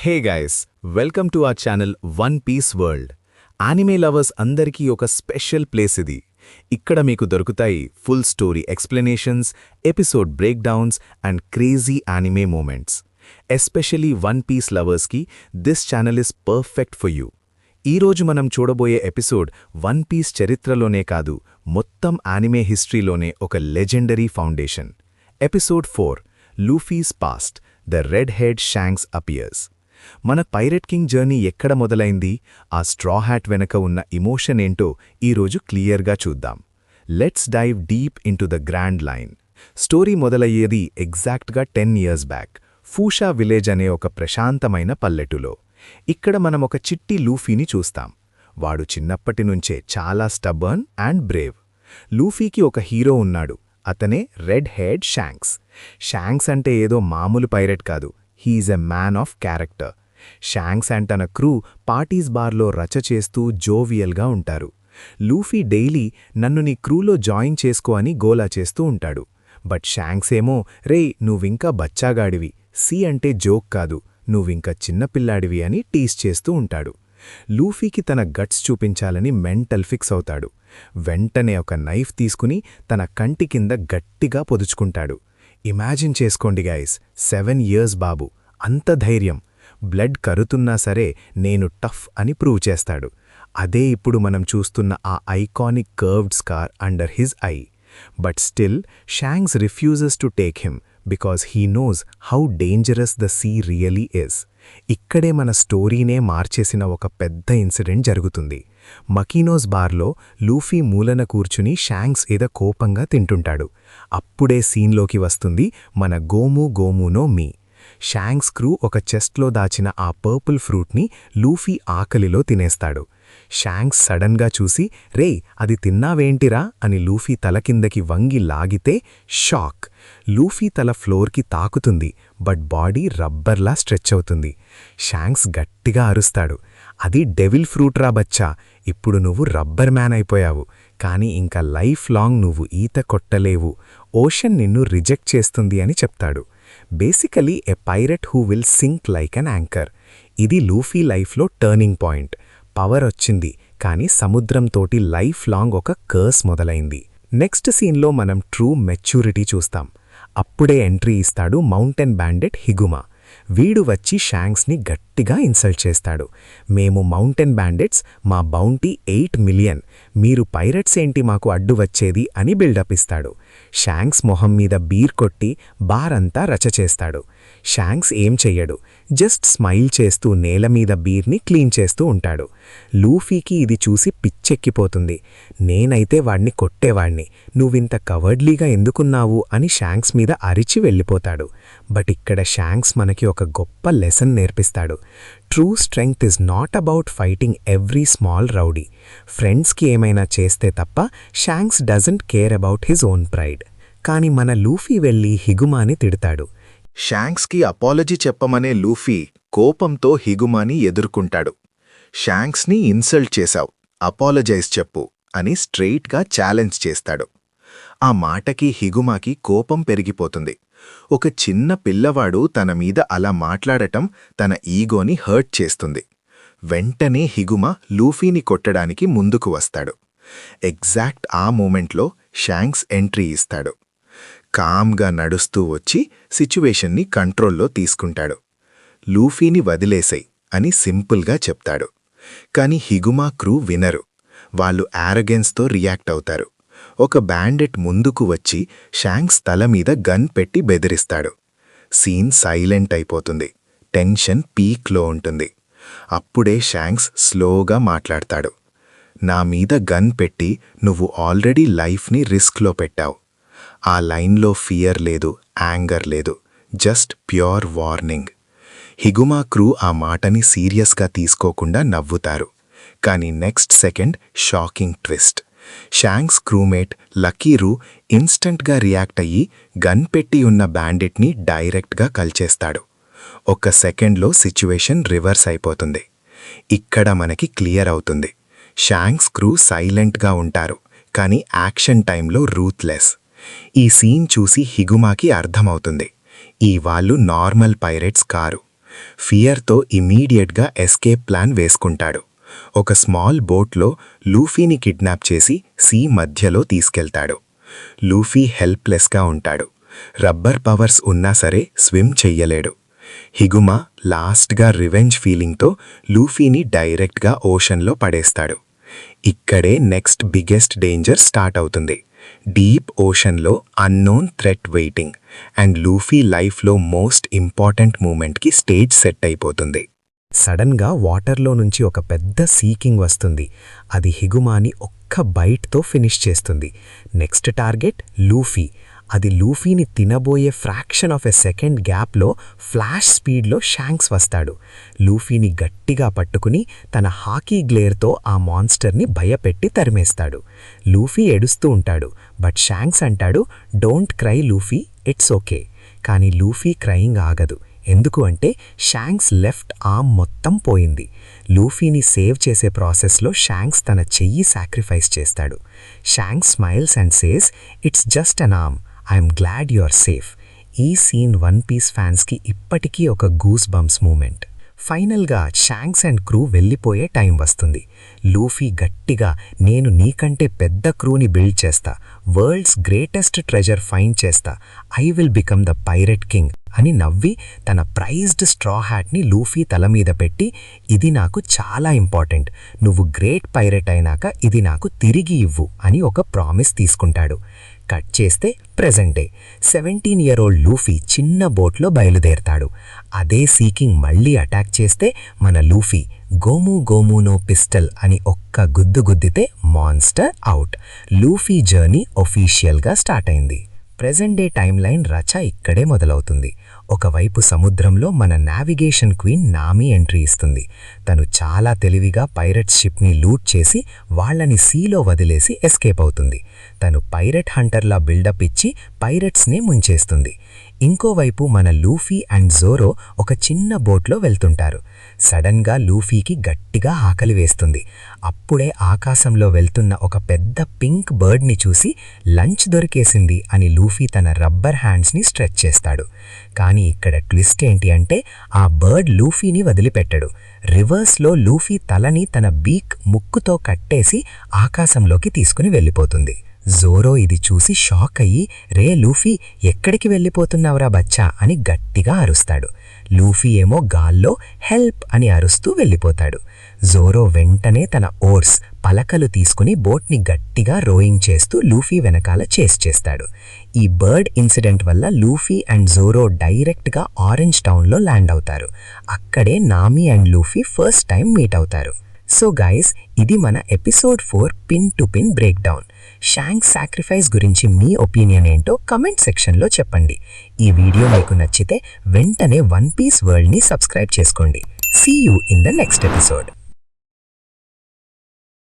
Hey guys, welcome to our channel One Piece World. Anime lovers అందరికీ ఒక special place ఇది. ఇక్కడ మీకు దొరుకుతాయి full story explanations, episode breakdowns and crazy anime moments. Especially One Piece లవర్స్కి this channel is perfect for you. ఈరోజు మనం చూడబోయే ఎపిసోడ్ వన్ పీస్ చరిత్రలోనే కాదు, మొత్తం యానిమే హిస్టరీలోనే ఒక legendary foundation. Episode 4, Luffy's past, the red head Shanks appears. మన పైరెట్ కింగ్ జర్నీ ఎక్కడ మొదలైంది, ఆ స్ట్రా హ్యాట్ వెనక ఉన్న ఇమోషన్ ఏంటో ఈరోజు క్లియర్గా చూద్దాం. Let's dive deep into the grand line. Story మొదలయ్యేది ఎగ్జాక్ట్గా 10 years బ్యాక్, ఫూషా విలేజ్ అనే ఒక ప్రశాంతమైన పల్లెటూలో. ఇక్కడ మనం ఒక చిట్టి లూఫీని చూస్తాం. వాడు చిన్నప్పటినుంచే చాలా స్టబర్న్ అండ్ బ్రేవ్. లూఫీకి ఒక హీరో ఉన్నాడు, అతనే రెడ్ హెడ్ షాంక్స్. షాంక్స్ అంటే ఏదో మామూలు పైరెట్ కాదు, he is a man of character. Shanks and తన క్రూ పార్టీస్ బార్లో రచ చేస్తూ జోవియల్గా ఉంటారు. లూఫీ డైలీ నన్ను నీ క్రూలో జాయిన్ చేసుకో అని గోలా చేస్తూ ఉంటాడు. బట్ షాంక్స్ ఏమో, రేయ్ నువ్వింకా బచ్చాగాడివి, సి అంటే జోక్ కాదు, నువ్వింక చిన్నపిల్లాడివి అని టీస్ చేస్తూ ఉంటాడు. లూఫీకి తన గట్స్ చూపించాలని మెంటల్ ఫిక్స్ అవుతాడు. వెంటనే ఒక నైఫ్ తీసుకుని తన కంటి కింద గట్టిగా పొదుచుకుంటాడు. ఇమాజిన్ చేసుకోండి గైస్, 7 years బాబు, అంత ధైర్యం. బ్లడ్ కరుతున్నా సరే నేను టఫ్ అని ప్రూవ్ చేస్తాడు. అదే ఇప్పుడు మనం చూస్తున్న ఆ iconic curved scar under his eye. But still Shanks refuses to take him because he knows how dangerous the sea really is. ఇక్కడే మన స్టోరీనే మార్చేసిన ఒక పెద్ద ఇన్సిడెంట్ జరుగుతుంది. మకీనోస్ బార్లో లూఫీ మూలన కూర్చుని షాంక్స్ ఏదో కోపంగా తింటుంటాడు. అప్పుడే సీన్లోకి వస్తుంది మన గోము గోమునో మీ. షాంక్స్ క్రూ ఒక చెస్ట్లో దాచిన ఆ పర్పుల్ ఫ్రూట్ని లూఫీ ఆకలిలో తినేస్తాడు. షాంక్స్ సడన్గా చూసి, రేయ్ అది తిన్నావేంటిరా అని లూఫీ తల కిందకి వంగి లాగితే షాక్. లూఫీ తల ఫ్లోర్కి తాకుతుంది, బట్ బాడీ రబ్బర్లా స్ట్రెచ్ అవుతుంది. షాంక్స్ గట్టిగా అరుస్తాడు, అది డెవిల్ ఫ్రూట్రా బచ్చా, ఇప్పుడు నువ్వు రబ్బర్ మ్యాన్ అయిపోయావు, కానీ ఇంకా లైఫ్ లాంగ్ నువ్వు ఈత కొట్టలేవు, ఓషన్ నిన్ను రిజెక్ట్ చేస్తుంది అని చెప్తాడు. Basically a pirate who will sink like an anchor. ఇది లూఫీ లైఫ్లో టర్నింగ్ పాయింట్. పవర్ వచ్చింది, కానీ సముద్రంతోటి లైఫ్ లాంగ్ ఒక కర్స్ మొదలైంది. నెక్స్ట్ సీన్లో మనం ట్రూ మెచ్యూరిటీ చూస్తాం. అప్పుడే ఎంట్రీ ఇస్తాడు మౌంటైన్ బ్యాండెట్ హిగుమా. వీడు వచ్చి షాంక్స్ని గట్టిగా ఇన్సల్ట్ చేస్తాడు. మేము మౌంటైన్ బ్యాండెట్స్, మా బౌంటీ 8 million, మీరు పైరట్స్ ఏంటి మాకు అడ్డు వచ్చేది అని బిల్డప్ ఇస్తాడు. షాంక్స్ మొహం మీద బీర్ కొట్టి బారంతా రచ చేస్తాడు. షాంక్స్ ఏం చెయ్యడు, జస్ట్ స్మైల్ చేస్తూ నేల మీద బీర్ని క్లీన్ చేస్తూ ఉంటాడు. లూఫీకి ఇది చూసి పిచ్చెక్కిపోతుంది. నేనైతే వాణ్ణి కొట్టేవాణ్ణి, నువ్వింత కవర్డ్లీగా ఎందుకున్నావు అని షాంక్స్ మీద అరిచి వెళ్ళిపోతాడు. బట్ ఇక్కడ షాంక్స్ మనకి ఒక గొప్ప లెసన్ నేర్పిస్తాడు. True strength is not about fighting every small rowdy. ఫ్రెండ్స్కి ఏమైనా చేస్తే తప్ప Shanks doesn't care about his own pride. కానీ మన లూఫీ వెళ్ళి హిగుమాని తిడతాడు. షాంక్స్కి అపాలజీ చెప్పమనే లూఫీ కోపంతో హిగుమాని ఎదుర్కొంటాడు. షాంక్స్ని ఇన్సల్ట్ చేశావు, అపాలజైజ్ చెప్పు అని స్ట్రెయిట్గా ఛాలెంజ్ చేస్తాడు. ఆ మాటకి హిగుమాకి కోపం పెరిగిపోతుంది. ఒక చిన్న పిల్లవాడు తన మీద అలా మాట్లాడటం తన ఈగోని హర్ట్ చేస్తుంది. వెంటనే హిగుమా లూఫీని కొట్టడానికి ముందుకు వస్తాడు. ఎగ్జాక్ట్ ఆ మూమెంట్లో షాంక్స్ ఎంట్రీ ఇస్తాడు. కామ్గా నడుస్తూ వచ్చి సిచ్యువేషన్ని కంట్రోల్లో తీసుకుంటాడు. లూఫీని వదిలేసేయ్ అని సింపుల్గా చెప్తాడు. కాని హిగుమా క్రూ వినరు. వాళ్ళు యారగెన్స్తో రియాక్ట్ అవుతారు. ఒక బ్యాండెట్ ముందుకు వచ్చి షాంక్స్ తల మీద గన్ పెట్టి బెదిరిస్తాడు. సీన్ సైలెంట్ అయిపోతుంది. టెన్షన్ పీక్లో ఉంటుంది. అప్పుడే షాంక్స్ స్లోగా మాట్లాడతాడు. నా మీద గన్ పెట్టి నువ్వు ఆల్రెడీ లైఫ్ని రిస్క్లో పెట్టావు. ఆ లైన్లో ఫియర్ లేదు, యాంగర్ లేదు, just pure warning. Higuma crew ఆ మాటని సీరియస్గా తీసుకోకుండా నవ్వుతారు. కానీ next second shocking twist. Shanks crewmate Lucky Roo ఇన్స్టంట్గా రియాక్ట్ అయ్యి గన్ పెట్టి ఉన్న బ్యాండెట్ని డైరెక్ట్గా కల్చేస్తాడు. ఒక్క సెకండ్లో సిచ్యువేషన్ రివర్స్ అయిపోతుంది. ఇక్కడ మనకి క్లియర్ అవుతుంది, షాంక్స్ క్రూ సైలెంట్గా ఉంటారు, కానీ యాక్షన్ టైంలో రూత్లెస్. ఈ సీన్ చూసి హిగుమాకి అర్థమవుతుంది, ఈ వాళ్ళు నార్మల్ పైరెట్స్ కారు. ఫియర్తో ఇమీడియట్గా ఎస్కేప్ ప్లాన్ వేసుకుంటాడు. ఒక స్మాల్ బోట్లో లూఫీని కిడ్నాప్ చేసి సీ మధ్యలో తీసుకెళ్తాడు. లూఫీ హెల్ప్లెస్గా ఉంటాడు. రబ్బర్ పవర్స్ ఉన్నా సరే స్విమ్ చెయ్యలేడు. హిగుమా లాస్ట్గా రివెంజ్ ఫీలింగ్తో లూఫీని డైరెక్ట్గా ఓషన్లో పడేస్తాడు. ఇక్కడే నెక్స్ట్ బిగ్గెస్ట్ డేంజర్ స్టార్ట్ అవుతుంది. డీప్ ఓషన్లో unknown threat waiting and Luffy లైఫ్లో మోస్ట్ ఇంపార్టెంట్ మూమెంట్కి స్టేజ్ సెట్ అయిపోతుంది. సడన్గా వాటర్లో నుంచి ఒక పెద్ద సీకింగ్ వస్తుంది. అది హిగుమాని ఒక్క బైట్తో ఫినిష్ చేస్తుంది. Next target Luffy. అది లూఫీని తినబోయే ఫ్రాక్షన్ ఆఫ్ ఎ సెకండ్ గ్యాప్లో ఫ్లాష్ స్పీడ్లో షాంక్స్ వస్తాడు. లూఫీని గట్టిగా పట్టుకుని తన హాకీ గ్లేర్తో ఆ మాన్స్టర్ని భయపెట్టి తరిమేస్తాడు. లూఫీ ఏడుస్తూ ఉంటాడు. బట్ షాంక్స్ అంటాడు, don't cry Luffy, it's okay. కానీ లూఫీ క్రయింగ్ ఆగదు. ఎందుకు అంటే షాంక్స్ లెఫ్ట్ ఆర్మ్ మొత్తం పోయింది. లూఫీని సేవ్ చేసే ప్రాసెస్లో షాంక్స్ తన చెయ్యి సాక్రిఫైస్ చేస్తాడు. Shanks smiles and says, it's just an arm, I'm glad you are safe. ఈ సీన్ వన్ పీస్ ఫ్యాన్స్కి ఇప్పటికీ ఒక గూస్ బంప్స్ మూమెంట్. ఫైనల్గా షాంక్స్ అండ్ క్రూ వెళ్ళిపోయే టైం వస్తుంది. లూఫీ గట్టిగా, నేను నీకంటే పెద్ద క్రూని బిల్డ్ చేస్తా, వరల్డ్స్ గ్రేటెస్ట్ ట్రెజర్ ఫైండ్ చేస్తా, I will become the pirate king అని నవ్వి తన ప్రైజ్డ్ స్ట్రా హ్యాట్ని లూఫీ తల మీద పెట్టి, ఇది నాకు చాలా ఇంపార్టెంట్, నువ్వు గ్రేట్ పైరెట్ అయినాక ఇది నాకు తిరిగి ఇవ్వు అని ఒక ప్రామిస్ తీసుకుంటాడు. కట్ చేస్తే ప్రెజెంట్ డే. 17-year-old లూఫీ చిన్న బోట్లో బయలుదేరతాడు. అదే సీకింగ్ మళ్ళీ అటాక్ చేస్తే మన లూఫీ గోము గోమునో పిస్టల్ అని ఒక్క గుద్దు గుద్దితే మాన్స్టర్ అవుట్. లూఫీ జర్నీ ఒఫీషియల్గా స్టార్ట్ అయింది. ప్రెజెంట్ డే టైమ్ లైన్ రచ ఇక్కడే మొదలవుతుంది. ఒకవైపు సముద్రంలో మన నావిగేషన్ క్వీన్ నామీ ఎంట్రీ ఇస్తుంది. తను చాలా తెలివిగా పైరట్స్ షిప్ని లూట్ చేసి వాళ్లని సీలో వదిలేసి ఎస్కేప్ అవుతుంది. తను పైరట్ హంటర్లా బిల్డప్ ఇచ్చి పైరట్స్నే ముంచేస్తుంది. ఇంకోవైపు మన లూఫీ అండ్ జోరో ఒక చిన్న బోట్లో వెళ్తుంటారు. సడన్గా లూఫీకి గట్టిగా ఆకలి వేస్తుంది. అప్పుడే ఆకాశంలో వెళ్తున్న ఒక పెద్ద పింక్ బర్డ్ని చూసి లంచ్ దొరికేసింది అని లూఫీ తన రబ్బర్ హ్యాండ్స్ని స్ట్రెచ్ చేస్తాడు. కానీ ఇక్కడ ట్విస్ట్ ఏంటి అంటే ఆ బర్డ్ లూఫీని వదిలిపెట్టడు. రివర్స్లో లూఫీ తలని తన బీక్ ముక్కుతో కట్టేసి ఆకాశంలోకి తీసుకుని వెళ్ళిపోతుంది. జోరో ఇది చూసి షాక్ అయ్యి, రే లూఫీ, ఎక్కడికి వెళ్ళిపోతున్నావురా బచ్చా అని గట్టిగా అరుస్తాడు. లూఫీ ఏమో గాల్లో హెల్ప్ అని అరుస్తూ వెళ్ళిపోతాడు. జోరో వెంటనే తన ఓర్స్ పలకలు తీసుకుని బోట్ని గట్టిగా రోయింగ్ చేస్తూ లూఫీ వెనకాల చేస్ చేస్తాడు. ఈ బర్డ్ ఇన్సిడెంట్ వల్ల లూఫీ అండ్ జోరో డైరెక్ట్గా ఆరెంజ్ టౌన్లో ల్యాండ్ అవుతారు. అక్కడే Nami and Luffy first time meet అవుతారు. సో గైస్, ఇది మన episode 4 pin to pin break down. Shanks sacrifice గురించి మీ ఒపీనియన్ ఏంటో కమెంట్ సెక్షన్లో చెప్పండి. ఈ వీడియో మీకు నచ్చితే వెంటనే వన్ పీస్ వరల్డ్ని సబ్స్క్రైబ్ చేసుకోండి. See you in the next episode.